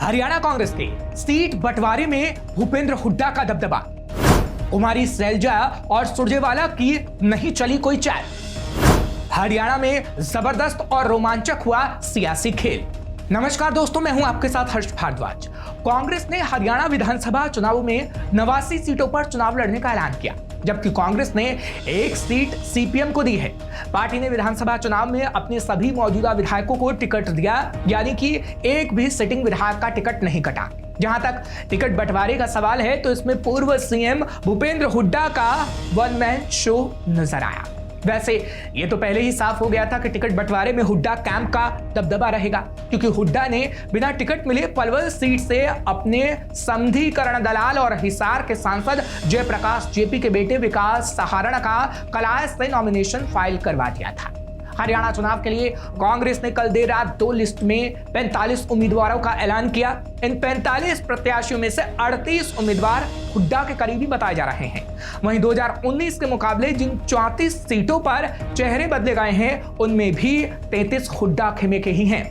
हरियाणा कांग्रेस के सीट बंटवारे में भूपेंद्र हुड्डा का दबदबा। कुमारी शैलजा और सुरजेवाला की नहीं चली कोई चाल। हरियाणा में जबरदस्त और रोमांचक हुआ सियासी खेल। नमस्कार दोस्तों, मैं हूं आपके साथ हर्ष भारद्वाज। कांग्रेस ने हरियाणा विधानसभा चुनाव में 89 सीटों पर चुनाव लड़ने का ऐलान किया, जबकि कांग्रेस ने एक सीट सीपीएम को दी है। पार्टी ने विधानसभा चुनाव में अपने सभी मौजूदा विधायकों को टिकट दिया, यानी कि एक भी सिटिंग विधायक का टिकट नहीं कटा। जहां तक टिकट बंटवारे का सवाल है तो इसमें पूर्व सीएम भूपेंद्र हुड्डा का वन मैन शो नजर आया। वैसे ये तो पहले ही साफ हो गया था कि टिकट बंटवारे में हुड्डा कैंप का दबदबा रहेगा, क्योंकि हुड्डा ने बिना टिकट मिले पलवल सीट से अपने समधी करण दलाल और हिसार के सांसद जयप्रकाश जेपी के बेटे विकास सहारण का कलाश से नॉमिनेशन फाइल करवा दिया था। हरियाणा चुनाव के लिए कांग्रेस ने कल देर रात 2 लिस्ट में 45 उम्मीदवारों का ऐलान किया। इन 45 प्रत्याशियों में से 38 उम्मीदवार हुड्डा के करीबी बताए जा रहे हैं। वहीं 2019 के मुकाबले जिन 34 सीटों पर चेहरे बदले गए हैं, उनमें भी 33 हुड्डा खेमे के ही हैं।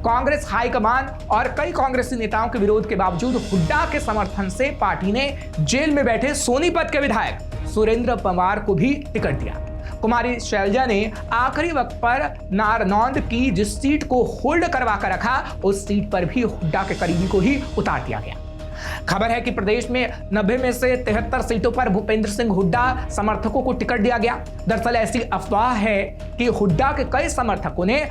कांग्रेस हाईकमान और कई कांग्रेसी नेताओं के विरोध के बावजूद हुड्डा के समर्थन से पार्टी ने जेल में बैठे सोनीपत के विधायक सुरेंद्र पवार को भी टिकट दिया। कुमारी शैलजा ने आखिरी वक्त पर नारनौंद की जिस सीट को होल्ड करवा कर रखा, उस सीट पर भी हुड्डा के करीबी को ही उतार दिया गया। खबर है कि प्रदेश में 90 में से 73 सीटों पर भूपेंद्र सिंह हुड्डा समर्थकों को टिकट दिया गया। दरअसल ऐसी अफवाह है कि हुड्डा के कई समर्थकों ने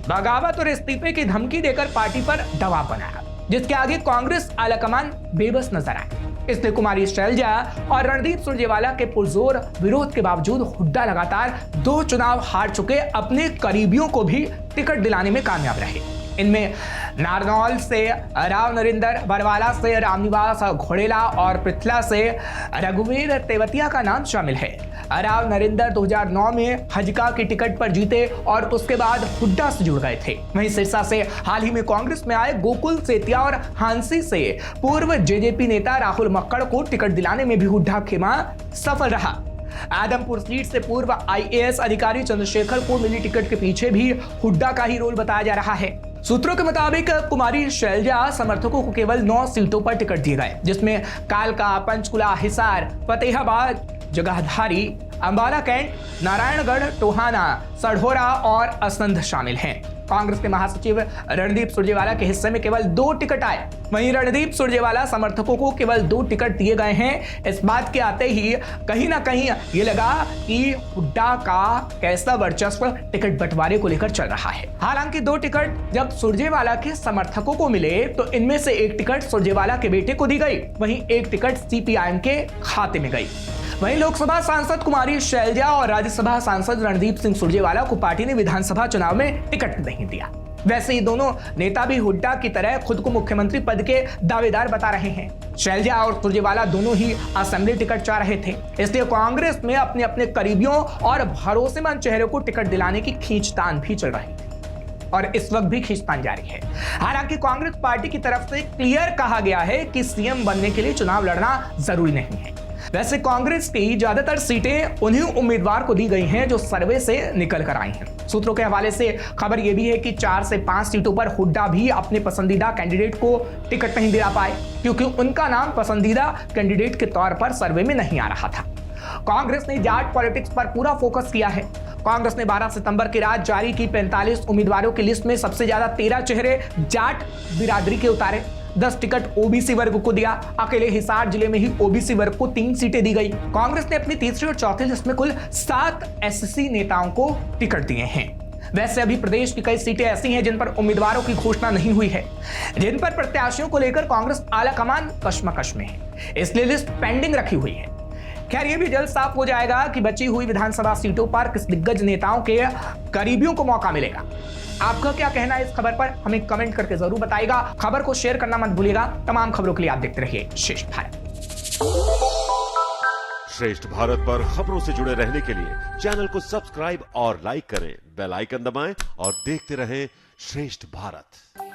बगावत और इस्तीफे की धमकी देकर पार्टी पर दबाव बनाया, जिसके आगे कांग्रेस आलाकमान बेबस नजर आए। इसलिए कुमारी शैलजा और रणदीप सुरजेवाला के पुरजोर विरोध के बावजूद हुड्डा लगातार 2 चुनाव हार चुके अपने करीबियों को भी टिकट दिलाने में कामयाब रहे। इनमें नारनौल से राव नरेंद्र, बरवाला से रामनिवास घोड़ेला और पृथला से रघुवीर तेवतिया का नाम शामिल है। राव नरेंद्र 2009 में हजका की टिकट पर जीते और उसके बाद हुड्डा से जुड़ गए थे। वहीं सिरसा से हाल ही में कांग्रेस में आए गोकुल सेतिया और हांसी से पूर्व जेजेपी नेता राहुल मक्कड़ को टिकट दिलाने में भी हुड्डा खेमा सफल रहा। आदमपुर सीट से पूर्व आईएएस अधिकारी चंद्रशेखर को मिली टिकट के पीछे भी हुड्डा का ही रोल बताया जा रहा है। सूत्रों के मुताबिक कुमारी शैलजा समर्थकों को केवल 9 सीटों पर टिकट दिए गए, जिसमें कालका, पंचकुला, हिसार, फतेहाबाद, जगाधरी, अंबाला कैंट, नारायणगढ़, टोहाना, सढ़ौरा और असंध शामिल हैं। कांग्रेस के महासचिव रणदीप सुरजेवाला के हिस्से में केवल 2 टिकट आए। वहीं रणदीप सुरजेवाला समर्थकों को केवल 2 टिकट दिए गए हैं। इस बात के आते ही कहीं ना कहीं ये लगा कि हुड्डा का कैसा वर्चस्व टिकट बंटवारे को लेकर चल रहा है। हालांकि 2 टिकट जब सुरजेवाला के समर्थकों को मिले तो इनमें से एक टिकट सुरजेवाला के बेटे को दी गई, वहीं एक टिकट सीपीआईएम के खाते में गई। वहीं लोकसभा सांसद कुमारी शैलजा और राज्यसभा सांसद रणदीप सिंह सुरजेवाला को पार्टी ने विधानसभा चुनाव में टिकट नहीं दिया। वैसे ही दोनों नेता भी हुड्डा की तरह खुद को मुख्यमंत्री पद के दावेदार बता रहे हैं। शैलजा और सुरजेवाला दोनों ही असेंबली टिकट चाह रहे थे, इसलिए कांग्रेस में अपने अपने करीबियों और भरोसेमंद चेहरों को टिकट दिलाने की खींचतान भी चल रही थी और इस वक्त भी खींचतान जारी है। हालांकि कांग्रेस पार्टी की तरफ से क्लियर कहा गया है कि सीएम बनने के लिए चुनाव लड़ना जरूरी नहीं है। वैसे कांग्रेस की ज्यादातर सीटें उन्हीं उम्मीदवार को दी गई हैं जो सर्वे से निकल कर आई हैं। सूत्रों के हवाले से खबर यह भी है कि 4 से 5 सीटों पर हुड्डा भी अपने पसंदीदा कैंडिडेट को टिकट नहीं दिला पाए, क्योंकि उनका नाम पसंदीदा कैंडिडेट के तौर पर सर्वे में नहीं आ रहा था। कांग्रेस ने जाट पॉलिटिक्स पर पूरा फोकस किया है। कांग्रेस ने 12 सितंबर की रात जारी की 45 उम्मीदवारों की लिस्ट में सबसे ज्यादा 13 चेहरे जाट बिरादरी के उतारे। 10 टिकट ओबीसी वर्ग को दिया। अकेले हिसार जिले में ही ओबीसी वर्ग को 3 सीटें दी गई। कांग्रेस ने अपनी तीसरी और चौथी लिस्ट में कुल 7 एससी नेताओं को टिकट दिए हैं। वैसे अभी प्रदेश की कई सीटें ऐसी हैं जिन पर उम्मीदवारों की घोषणा नहीं हुई है, जिन पर प्रत्याशियों को लेकर कांग्रेस आलाकमान कशमकश में है, इसलिए लिस्ट पेंडिंग रखी हुई है। खैर ये भी जल्द साफ हो जाएगा कि बची हुई विधानसभा सीटों पर किस दिग्गज नेताओं के करीबियों को मौका मिलेगा। आपका क्या कहना है इस खबर पर, हमें कमेंट करके जरूर बताइएगा। खबर को शेयर करना मत भूलिएगा। तमाम खबरों के लिए आप देखते रहिए श्रेष्ठ भारत। श्रेष्ठ भारत पर खबरों से जुड़े रहने के लिए चैनल को सब्सक्राइब और लाइक करें, बेल आइकन दबाएं और देखते रहें श्रेष्ठ भारत।